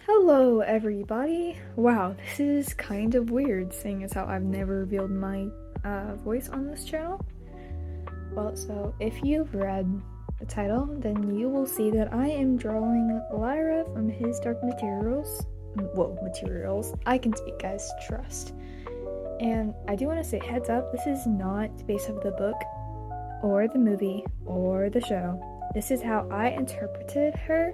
Hello everybody! Wow, this is kind of weird seeing as how I've never revealed my voice on this channel. Well, so if you've read the title, then you will see that I am drawing Lyra from his Dark Materials. Materials. I can speak, guys, trust. And I do want to say, heads up, this is not based off the book, or the movie, or the show. This is how I interpreted her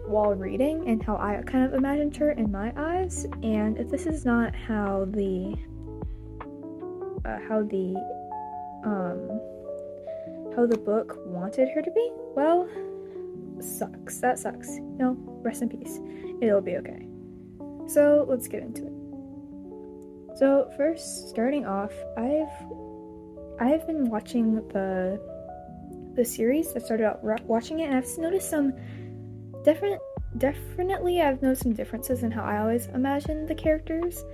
while reading and how I kind of imagined her in my eyes. And if this is not how the book wanted her to be, well, sucks. That sucks. No, rest in peace. It'll be okay. So let's get into it. So first, starting off, I've been watching the series. I started out watching it, and I've noticed some definitely I've noticed some differences in how I always imagine the characters.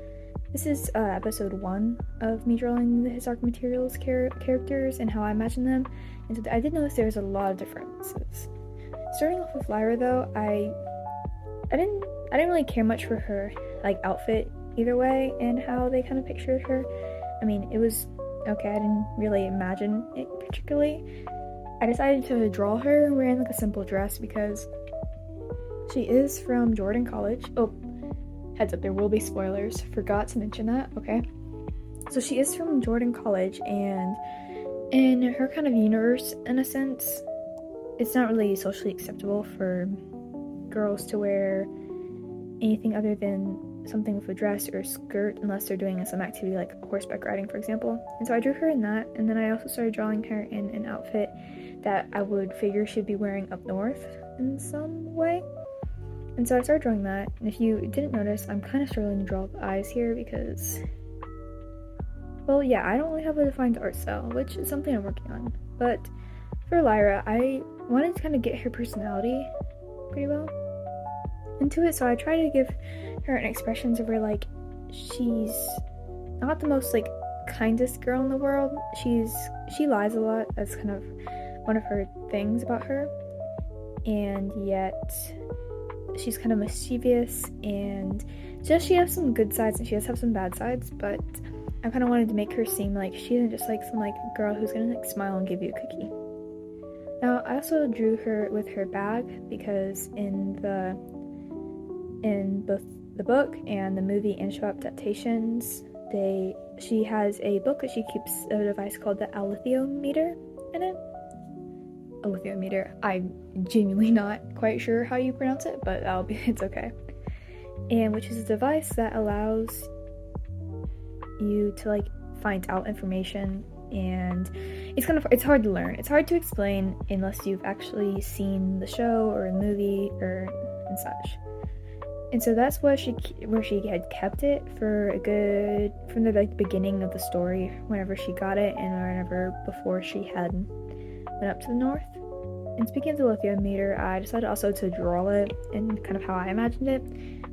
This is episode 1 of me drawing the His Dark Materials characters and how I imagine them, and so I did notice there's a lot of differences. Starting off with Lyra, though, I didn't really care much for her outfit either way and how they kind of pictured her. I mean, it was okay. I didn't really imagine it particularly. I decided to draw her wearing a simple dress because she is from Jordan College. Oh, heads up, there will be spoilers. Forgot to mention that, okay? So she is from Jordan College, and in her kind of universe, in a sense, it's not really socially acceptable for girls to wear anything other than something with a dress or a skirt unless they're doing some activity like horseback riding, for example. And so I drew her in that, and then I also started drawing her in an outfit that I would figure she'd be wearing up north in some way. And so I started drawing that, and if you didn't notice, I'm kind of struggling to draw the eyes here because, well, yeah, I don't really have a defined art style, which is something I'm working on. But for Lyra, I wanted to kind of get her personality pretty well into it, so I try to give her an expressions of where, she's not the most, kindest girl in the world. She lies a lot. That's kind of one of her things about her. And yet she's kind of mischievous, and she has some good sides and she does have some bad sides, but I kind of wanted to make her seem like she isn't just some girl who's gonna smile and give you a cookie. Now I also drew her with her bag because in both the book and the movie and show adaptations, she has a book that she keeps a device called the alethiometer in it. Alethiometer. I'm genuinely not quite sure how you pronounce it, but it's okay. And which is a device that allows you to find out information, and it's hard to learn. It's hard to explain unless you've actually seen the show or a movie and such. And so that's where she had kept it for from the beginning of the story, whenever she got it and whenever before she had went up to the north. And speaking of the lithium-meter, I decided also to draw it in kind of how I imagined it,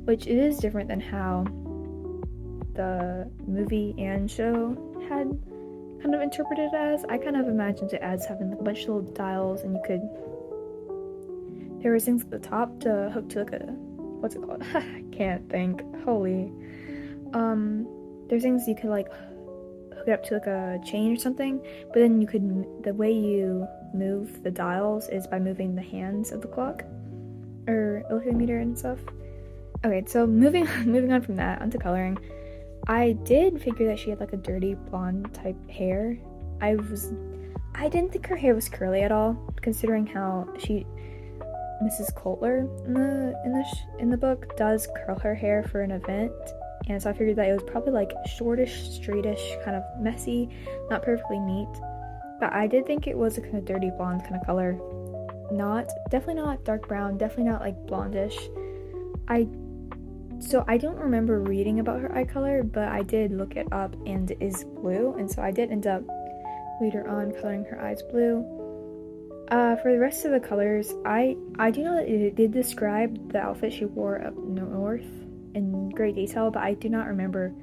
which it is different than how the movie and show had kind of interpreted it as. I kind of imagined it as having a bunch of little dials, and there was things at the top to hook to what's it called? I can't think. Holy. There's things you could hook it up to a chain or something, but then the way you move the dials is by moving the hands of the clock or lithium-meter and stuff. Okay, so moving on from that onto coloring, I did figure that she had a dirty blonde type hair. I didn't think her hair was curly at all, considering how Mrs. Coulter in the book does curl her hair for an event. And so I figured that it was probably shortish, straightish, kind of messy, not perfectly neat. But I did think it was a kind of dirty blonde kind of color. Definitely not dark brown, definitely not blondish. So I don't remember reading about her eye color, but I did look it up and it is blue. And so I did end up later on coloring her eyes blue. For the rest of the colors, I do know that it did describe the outfit she wore up north in great detail, but I do not remember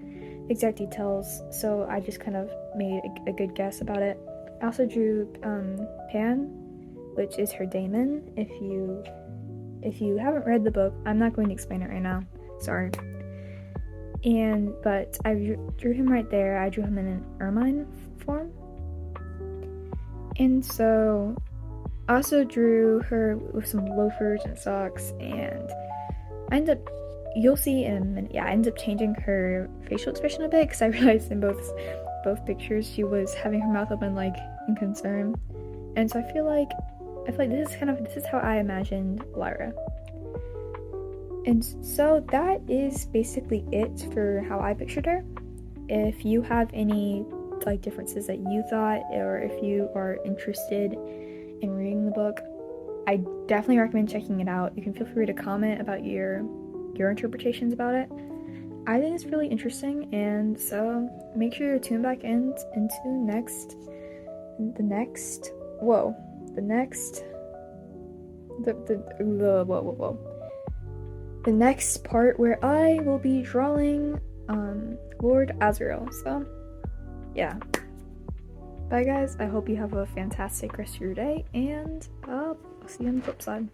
exact details, so I just kind of made a good guess about it. I also drew Pan, which is her daemon, if you if you haven't read the book, I'm not going to explain it right now. Sorry. But I drew him right there. I drew him in an ermine form. And so I also drew her with some loafers and socks, and you'll see in a minute, I ended up changing her facial expression a bit, because I realized in both pictures she was having her mouth open, like, in concern. And so I feel like this is how I imagined Lyra. And so that is basically it for how I pictured her. If you have any like differences that you thought, or if you are interested in reading the book, I definitely recommend checking it out. You can feel free to comment about your interpretations about it. I think it's really interesting, and so make sure you tune back into the next part, where I will be drawing Lord Azrael. So yeah, bye guys. I hope you have a fantastic rest of your day, and I'll see you on the flip side.